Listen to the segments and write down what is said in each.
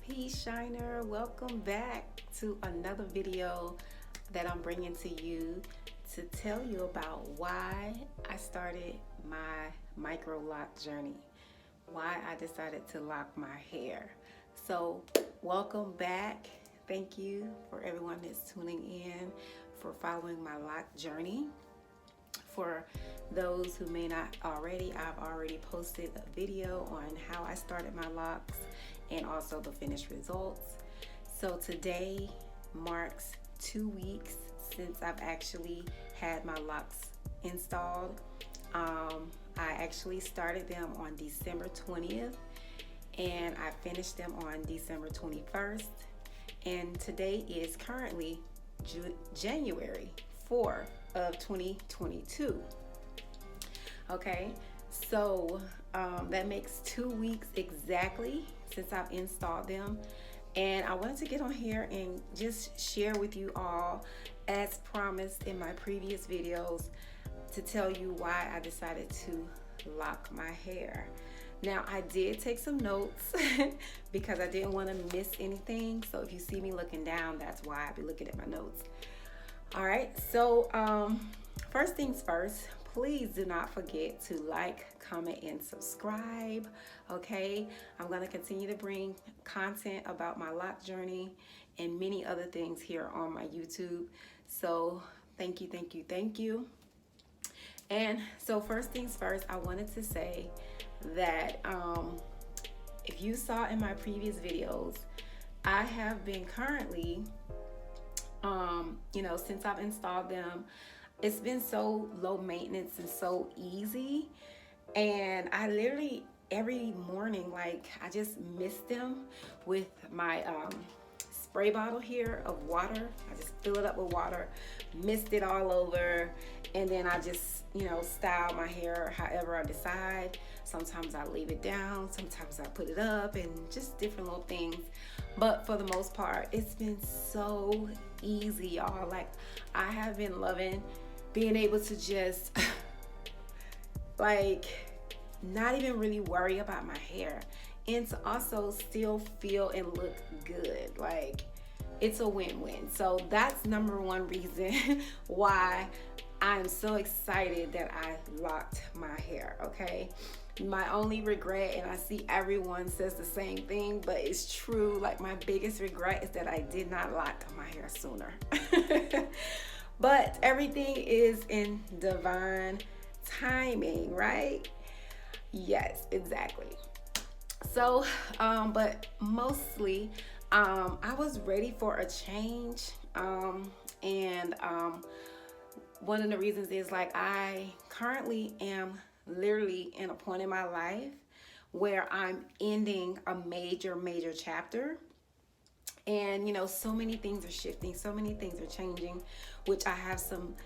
Peace Shiner, welcome back to another video that I'm bringing to you to tell you about why I started my microloc journey, why I decided to lock my hair. So welcome back. Thank you for everyone that's tuning in, for following my lock journey. For those who may not already, I've already posted a video on how I started my locks and also the finished results. So today marks 2 weeks since I've actually had my locks installed. I actually started them on December 20th and I finished them on December 21st. And today is currently January 4th of 2022. Okay, so that makes 2 weeks exactly since I've installed them, and I wanted to get on here and just share with you all, as promised in my previous videos, to tell you why I decided to lock my hair. Now, I did take some notes because I didn't want to miss anything, so if you see me looking down, that's why I'll be looking at my notes. All right, so first things first, please do not forget to like, comment, and subscribe, okay? I'm gonna continue to bring content about my lock journey and many other things here on my YouTube. So thank you, thank you, thank you. And so first things first, I wanted to say that if you saw in my previous videos, I have been currently since I've installed them, it's been so low maintenance and so easy. And I literally every morning, like, I just mist them with my spray bottle here of water. I just fill it up with water, mist it all over, and then I just, style my hair however I decide. Sometimes I leave it down, sometimes I put it up, and just different little things. But for the most part, it's been so easy, y'all. Like, I have been loving being able to just like not even really worry about my hair, and to also still feel and look good. Like, it's a win-win. So that's number one reason why I'm so excited that I locked my hair, okay? My only regret, and I see everyone says the same thing, but it's true, like, my biggest regret is that I did not lock my hair sooner. But everything is in divine timing, right? Yes, exactly. So, but mostly, I was ready for a change, and one of the reasons is, like, I currently am literally in a point in my life where I'm ending a major chapter. And so many things are shifting, so many things are changing, which I have some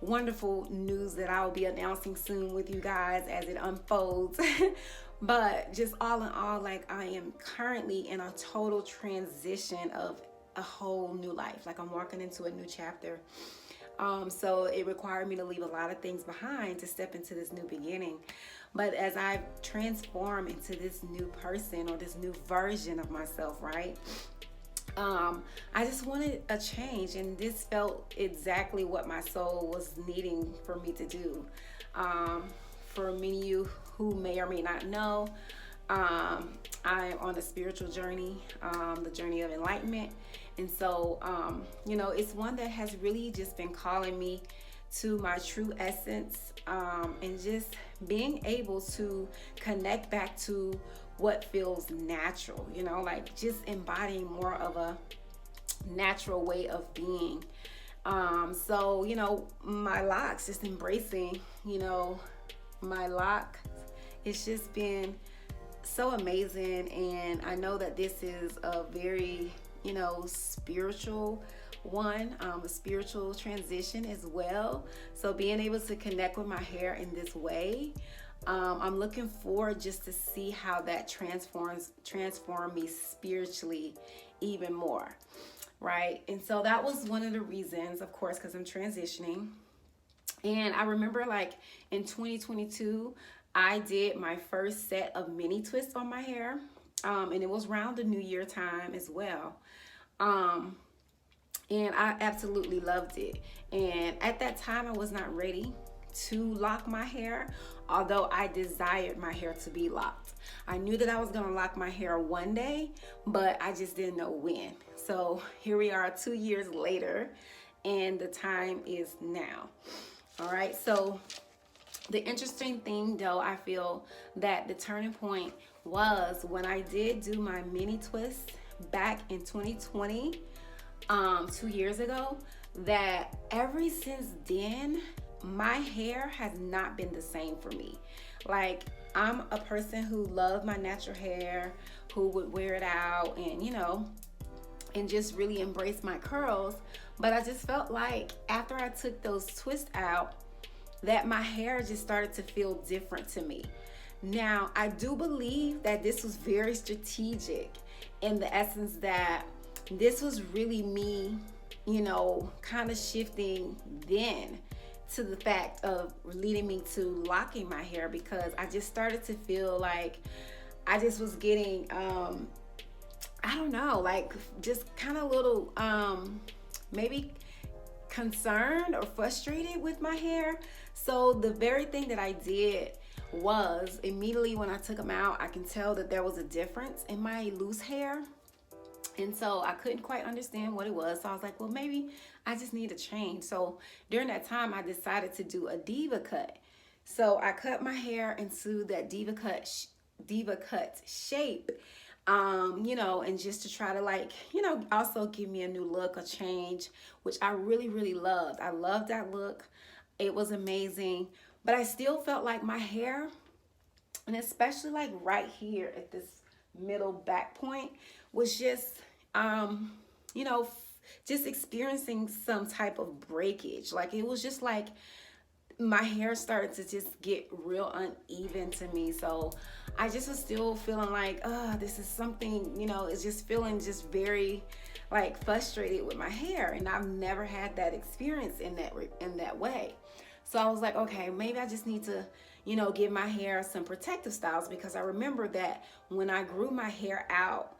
wonderful news that I'll be announcing soon with you guys as it unfolds. But just all in all, like, I am currently in a total transition of a whole new life. Like, I'm walking into a new chapter. So it required me to leave a lot of things behind to step into this new beginning. But as I transform into this new person, or this new version of myself, right? I just wanted a change, and this felt exactly what my soul was needing for me to do. For many of you who may or may not know, I'm on a spiritual journey, the journey of enlightenment. And so, it's one that has really just been calling me to my true essence, and just being able to connect back to what feels natural, like just embodying more of a natural way of being. So, my locks, just embracing, my lock, it's just been so amazing. And I know that this is a very, spiritual one, a spiritual transition as well. So being able to connect with my hair in this way, I'm looking forward just to see how that transform me spiritually even more, right? And so that was one of the reasons, of course, because I'm transitioning. And I remember, like, in 2022, I did my first set of mini twists on my hair. And it was around the New Year time as well. Um, and I absolutely loved it. And at that time, I was not ready to lock my hair, although I desired my hair to be locked. I knew that I was going to lock my hair one day, but I just didn't know when. So here we are 2 years later, and the time is now. All right, so the interesting thing though, I feel that the turning point was when I did do my mini twist back in 2020, 2 years ago, that ever since then, my hair has not been the same for me. Like, I'm a person who loved my natural hair, who would wear it out and just really embrace my curls. But I just felt like after I took those twists out, that my hair just started to feel different to me. Now, I do believe that this was very strategic in the essence that this was really me, kind of shifting then to the fact of leading me to locking my hair, because I just started to feel like I just was getting, I don't know, like just kind of a little, maybe concerned or frustrated with my hair. So the very thing that I did was immediately when I took them out, I can tell that there was a difference in my loose hair. And so I couldn't quite understand what it was. So I was like, well, maybe I just need a change. So during that time, I decided to do a diva cut. So I cut my hair into that diva cut shape, and just to try to also give me a new look, a change, which I really, really loved. I loved that look. It was amazing, but I still felt like my hair, and especially like right here at this middle back point, was just, just experiencing some type of breakage. Like, it was just like my hair started to just get real uneven to me. So I just was still feeling like, this is something, it's just feeling just very like frustrated with my hair. And I've never had that experience in that way. So I was like, okay, maybe I just need to, give my hair some protective styles, because I remember that when I grew my hair out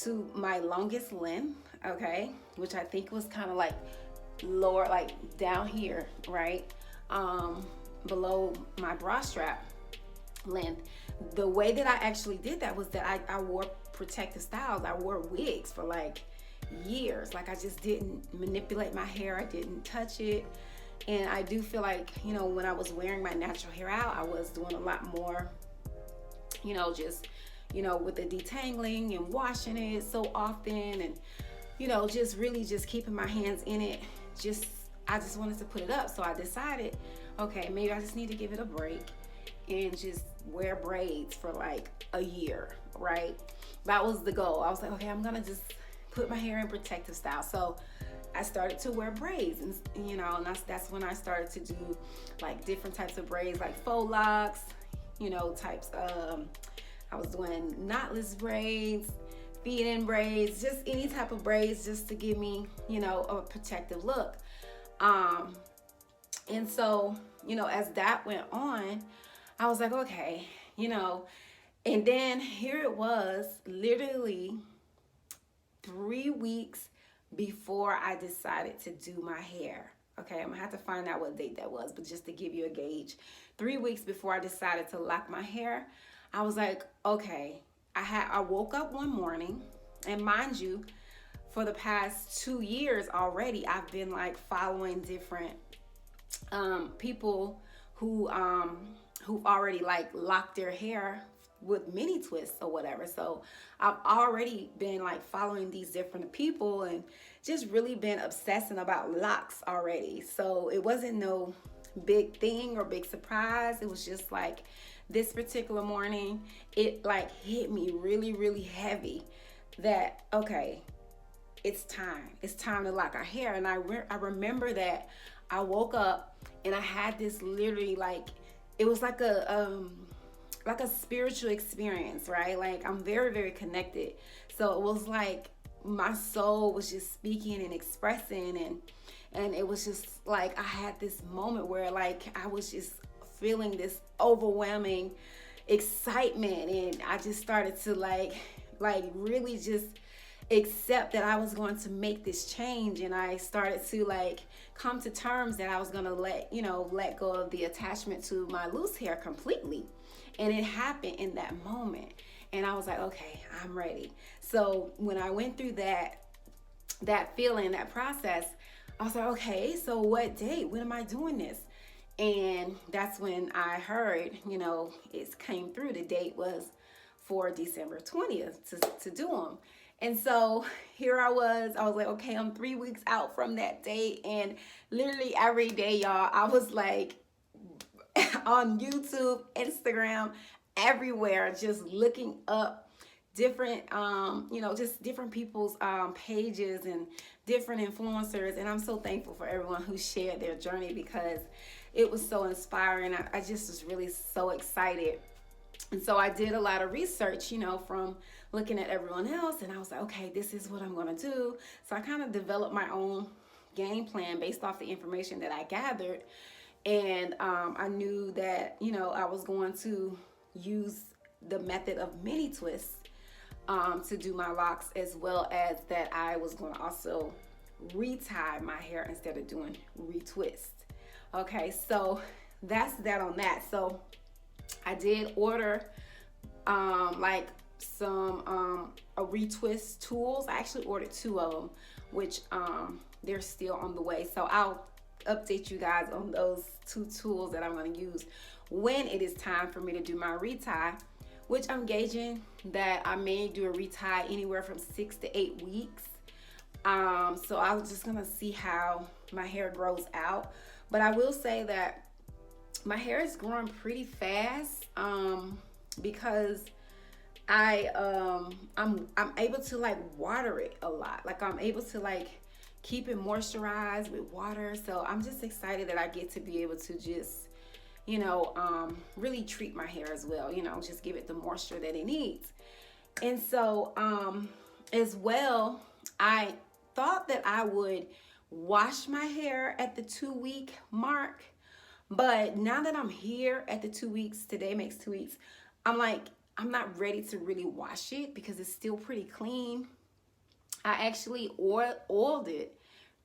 to my longest length, okay, which I think was kind of like lower, like down here, right? Below my bra strap length. The way that I actually did that was that I wore protective styles. I wore wigs for like years. Like, I just didn't manipulate my hair. I didn't touch it. And I do feel like, when I was wearing my natural hair out, I was doing a lot more, just, with the detangling and washing it so often, and, just really just keeping my hands in it. I just wanted to put it up. So I decided, okay, maybe I just need to give it a break and just wear braids for like a year, right? That was the goal. I was like, okay, I'm gonna just put my hair in protective style. So I started to wear braids, and that's when I started to do like different types of braids, like faux locks, types. I was doing knotless braids, feed-in braids, just any type of braids, just to give me, a protective look. And so, as that went on, I was like, okay, and then here it was, literally 3 weeks before I decided to do my hair. Okay, I'm gonna have to find out what date that was, but just to give you a gauge, 3 weeks before I decided to lock my hair, I was like, okay, I woke up one morning, and mind you, for the past 2 years already, I've been like following different people who've already like locked their hair with mini twists or whatever. So I've already been like following these different people and just really been obsessing about locks already. So it wasn't no big thing or big surprise. It was just like this particular morning, it like hit me really, really heavy that, okay, it's time to lock our hair. And I remember that I woke up and I had this literally like, it was like a spiritual experience, right? Like, I'm very, very connected. So it was like my soul was just speaking and expressing, and it was just like I had this moment where like I was just feeling this overwhelming, excitement, and I just started to like really just accept that I was going to make this change. And I started to like come to terms that I was going to let go of the attachment to my loose hair completely. And it happened in that moment. And I was like, okay, I'm ready. So when I went through that feeling, that process, I was like, okay, so what date? When am I doing this? And that's when I heard, it came through. The date was for December 20th to do them. And so here I was like, okay, I'm 3 weeks out from that date. And literally every day, y'all, I was like on YouTube, Instagram, everywhere, just looking up different, just different people's pages and different influencers. And I'm so thankful for everyone who shared their journey, because it was so inspiring. I just was really so excited. And so I did a lot of research, from looking at everyone else. And I was like, okay, this is what I'm going to do. So I kind of developed my own game plan based off the information that I gathered. And I knew that, I was going to use the method of mini twists to do my locks, as well as that I was going to also retie my hair instead of doing retwist. Okay, so that's that on that. So I did order like some a retwist tools. I actually ordered 2 of them, which they're still on the way. So I'll update you guys on those 2 tools that I'm going to use when it is time for me to do my retie, which I'm gauging that I may do a retie anywhere from 6 to 8 weeks. So I was just going to see how my hair grows out. But I will say that my hair is growing pretty fast because I'm able to like water it a lot. Like I'm able to like keep it moisturized with water. So I'm just excited that I get to be able to just, really treat my hair as well, just give it the moisture that it needs. And so as well, I thought that I would wash my hair at the 2-week mark. But now that I'm here at the 2 weeks, today makes 2 weeks, I'm like, I'm not ready to really wash it because it's still pretty clean. I actually oiled it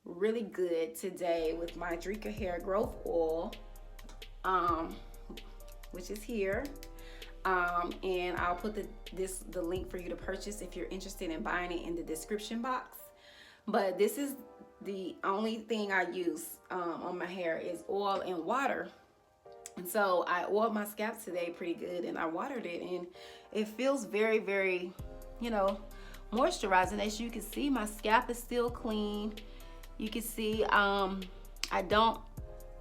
really good today with my Drika hair growth oil, which is here. And I'll put the link for you to purchase if you're interested in buying it in the description box. But this is the only thing I use on my hair is oil and water. And so I oiled my scalp today pretty good, and I watered it, and it feels very, very, moisturizing. As you can see, my scalp is still clean. You can see I don't,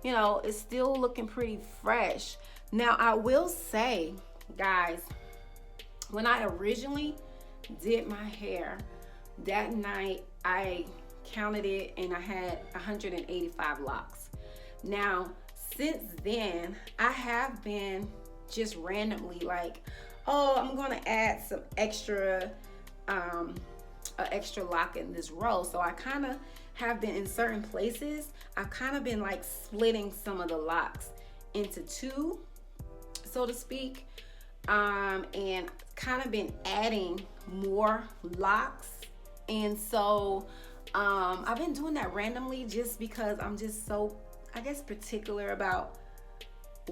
it's still looking pretty fresh. Now I will say, guys, when I originally did my hair, that night I counted it and I had 185 locks. Now since then, I have been just randomly like, oh, I'm gonna add some extra extra lock in this row. So I kind of have been in certain places, I've kind of been like splitting some of the locks into 2, so to speak, and kind of been adding more locks. And so I've been doing that randomly just because I'm just so, I guess, particular about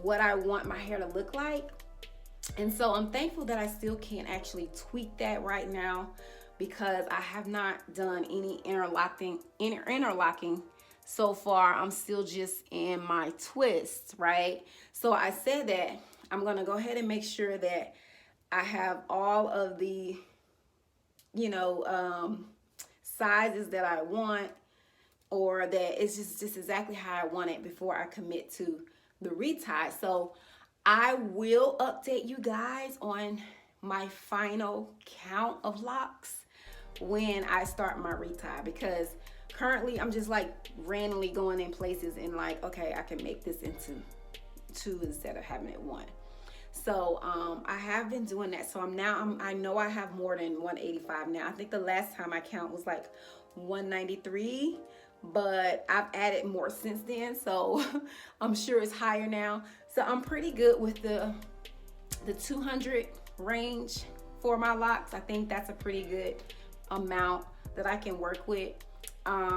what I want my hair to look like. And so I'm thankful that I still can actually tweak that right now, because I have not done any interlocking so far. I'm still just in my twist, right? So I said that I'm gonna go ahead and make sure that I have all of the, sizes that I want, or that it's just exactly how I want it before I commit to the retie. So I will update you guys on my final count of locks when I start my retie, because currently I'm just like randomly going in places and like, okay, I can make this into 2 instead of having it 1. So I have been doing that. So I know I have more than 185 now. I think the last time I count was like 193, but I've added more since then. So I'm sure it's higher now. So I'm pretty good with the the 200 range for my locks. I think that's a pretty good amount that I can work with.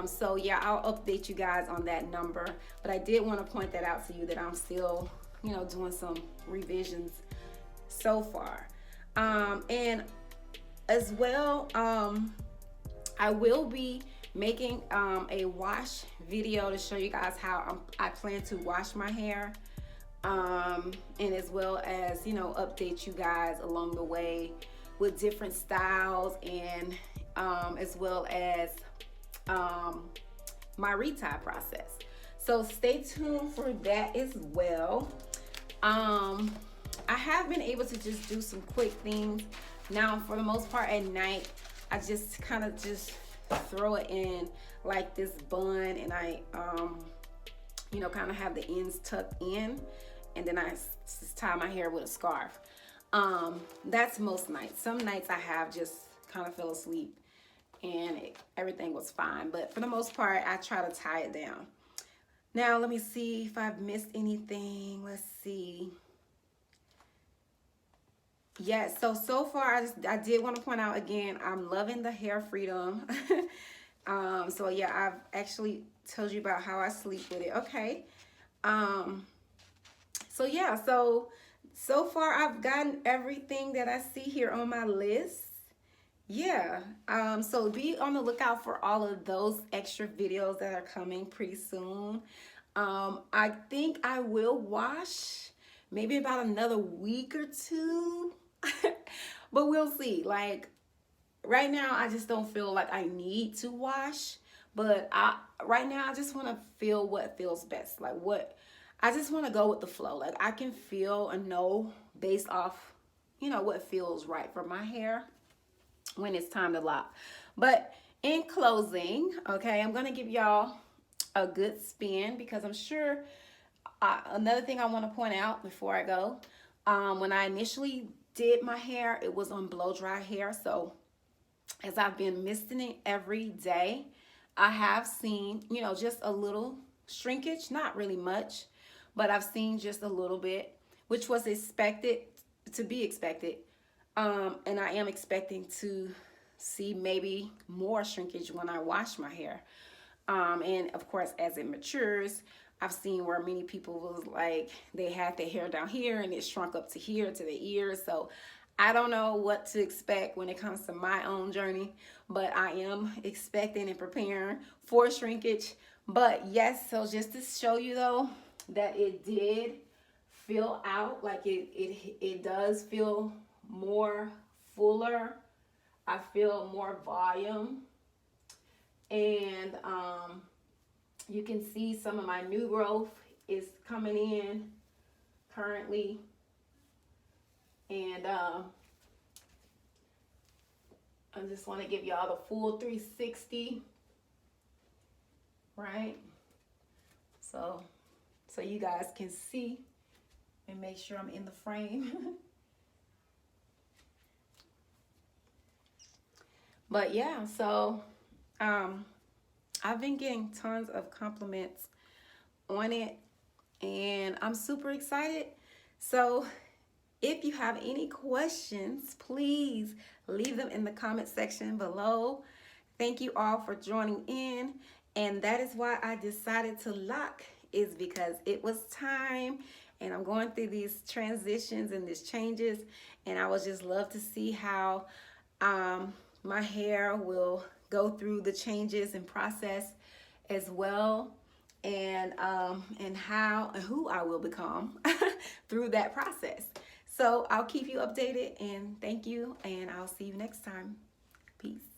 So yeah, I'll update you guys on that number, but I did want to point that out to you that I'm still, you know, doing some revisions so far. And as well, I will be making a wash video to show you guys how I plan to wash my hair, and as well as, you know, update you guys along the way with different styles, and as well as my retie process. So stay tuned for that as well. I have been able to just do some quick things. Now, for the most part at night, I just kind of just throw it in like this bun, and I, you know, kind of have the ends tucked in, and then I just tie my hair with a scarf. That's most nights. Some nights I have just kind of fell asleep and everything was fine, but for the most part, I try to tie it down. Now, let me see if I've missed anything. Let's see. Yes, so far I did want to point out again, I'm loving the hair freedom. So yeah, I've actually told you about how I sleep with it. Okay. So yeah, so far I've gotten everything that I see here on my list. Yeah. So be on the lookout for all of those extra videos that are coming pretty soon. I think I will wash maybe about another week or two. But we'll see. Like right now, I just don't feel like I need to wash. But right now, I just want to feel what feels best. Like I just want to go with the flow. Like I can feel and know based off, you know, what feels right for my hair when it's time to lock. But in closing, okay, I'm gonna give y'all a good spin, because I'm sure another thing I want to point out before I go, when I initially did my hair, it was on blow dry hair. So as I've been misting it every day, I have seen, you know, just a little shrinkage, not really much, but I've seen just a little bit, which was expected to be expected. And I am expecting to see maybe more shrinkage when I wash my hair. And of course, as it matures, I've seen where many people was like, they had their hair down here and it shrunk up to here, to the ears. So I don't know what to expect when it comes to my own journey, but I am expecting and preparing for shrinkage. But yes, so just to show you though, that it did fill out, like it does feel more fuller. I feel more volume. And you can see some of my new growth is coming in currently. And I just want to give y'all the full 360, right? So you guys can see and make sure I'm in the frame. But yeah, so I've been getting tons of compliments on it, and I'm super excited. So if you have any questions, please leave them in the comment section below. Thank you all for joining in. And that is why I decided to lock, is because it was time, and I'm going through these transitions and these changes, and I would just love to see how my hair will go through the changes and process as well, and how and who I will become through that process. So I'll keep you updated, and thank you, and I'll see you next time. Peace.